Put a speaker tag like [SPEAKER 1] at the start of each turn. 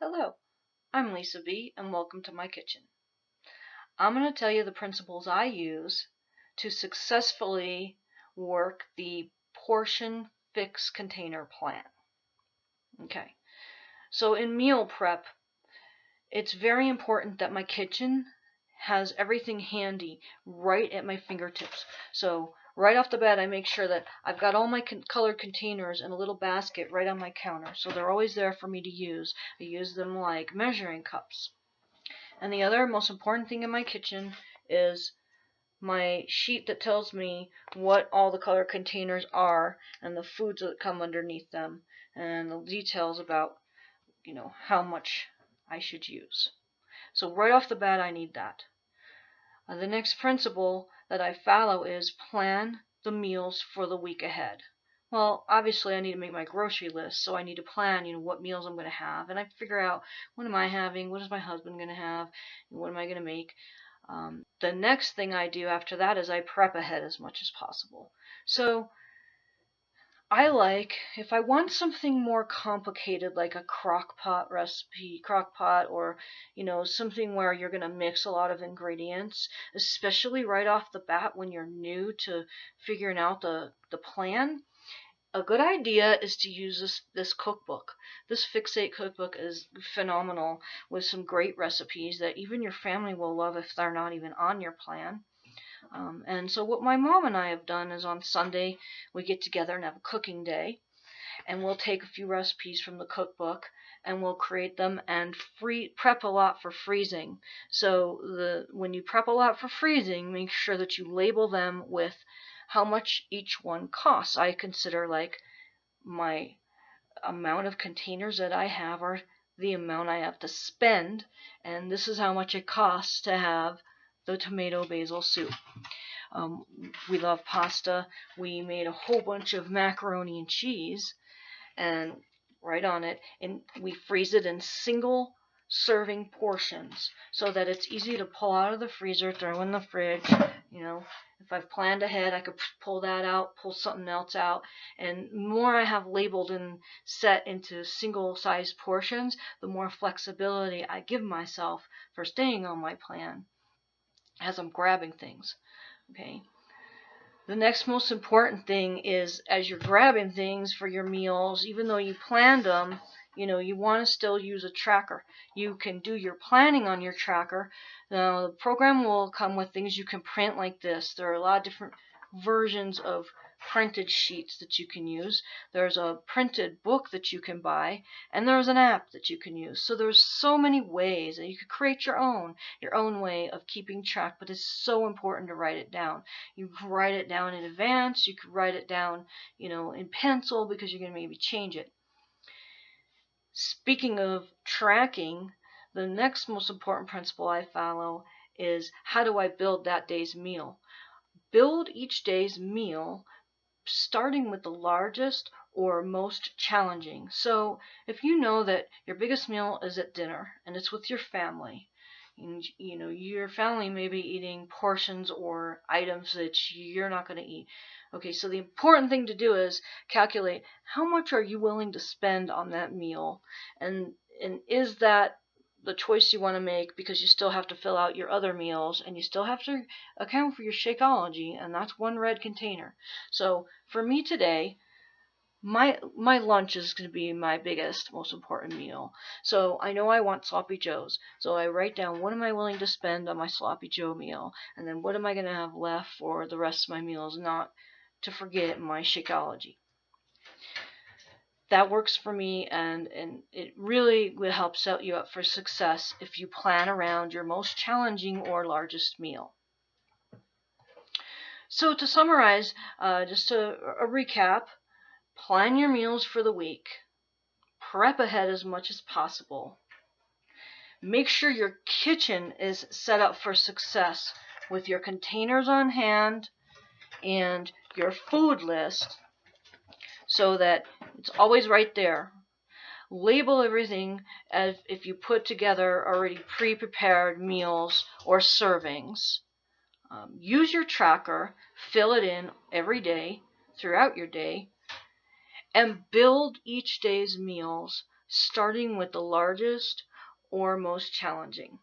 [SPEAKER 1] Hello, I'm Lisa B, and welcome to my kitchen. I'm going to tell you the principles I use to successfully work the portion fix container plan. Okay, so in meal prep, it's very important that my kitchen has everything handy right at my fingertips. So right off the bat, I make sure that I've got all my colored containers in a little basket right on my counter. So they're always there for me to use. I use them like measuring cups. And the other most important thing in my kitchen is my sheet that tells me what all the color containers are and the foods that come underneath them and the details about, how much I should use. So right off the bat, I need that. The next principle that I follow is plan the meals for the week ahead. Well, obviously I need to make my grocery list, so I need to plan, what meals I'm going to have, and I figure out what am I having, what is my husband going to have, and what am I going to make. The next thing I do after that is I prep ahead as much as possible. So if I want something more complicated, like a crock pot recipe, or, something where you're going to mix a lot of ingredients, especially right off the bat when you're new to figuring out the plan, a good idea is to use this cookbook. This Fixate cookbook is phenomenal with some great recipes that even your family will love if they're not even on your plan. And so what my mom and I have done is on Sunday we get together and have a cooking day, and we'll take a few recipes from the cookbook and we'll create them and prep a lot for freezing. So when you prep a lot for freezing, make sure that you label them with how much each one costs. I consider like my amount of containers that I have are the amount I have to spend, and this is how much it costs to have the tomato basil soup. We love pasta. We made a whole bunch of macaroni and cheese, and right on it, and we freeze it in single serving portions so that it's easy to pull out of the freezer, throw in the fridge. If I've planned ahead, I could pull that out, pull something else out, and the more I have labeled and set into single sized portions, the more flexibility I give myself for staying on my plan as I'm grabbing things. Okay. The next most important thing is, as you're grabbing things for your meals, even though you planned them, you want to still use a tracker. You can do your planning on your tracker. Now, the program will come with things you can print like this. There are a lot of different versions of printed sheets that you can use. There's a printed book that you can buy, and there's an app that you can use. So there's so many ways, and you can create your own way of keeping track, but it's so important to write it down. You can write it down in advance. You could write it down, in pencil, because you're going to maybe change it. Speaking of tracking, the next most important principle I follow is, how do I build that day's meal? Build each day's meal starting with the largest or most challenging. So if you know that your biggest meal is at dinner and it's with your family, and your family may be eating portions or items that you're not going to eat. Okay, so the important thing to do is calculate how much are you willing to spend on that meal, and is that the choice you want to make, because you still have to fill out your other meals and you still have to account for your Shakeology, and that's one red container. So for me today, my lunch is going to be my biggest, most important meal. So I know I want sloppy joes. So I write down, what am I willing to spend on my sloppy joe meal, and then what am I going to have left for the rest of my meals, not to forget my Shakeology. That works for me, and it really will help set you up for success if you plan around your most challenging or largest meal. So to summarize, just a recap, plan your meals for the week. Prep ahead as much as possible. Make sure your kitchen is set up for success with your containers on hand and your food list so that it's always right there. Label everything as if you put together already pre-prepared meals or servings. Use your tracker, fill it in every day throughout your day, and build each day's meals starting with the largest or most challenging.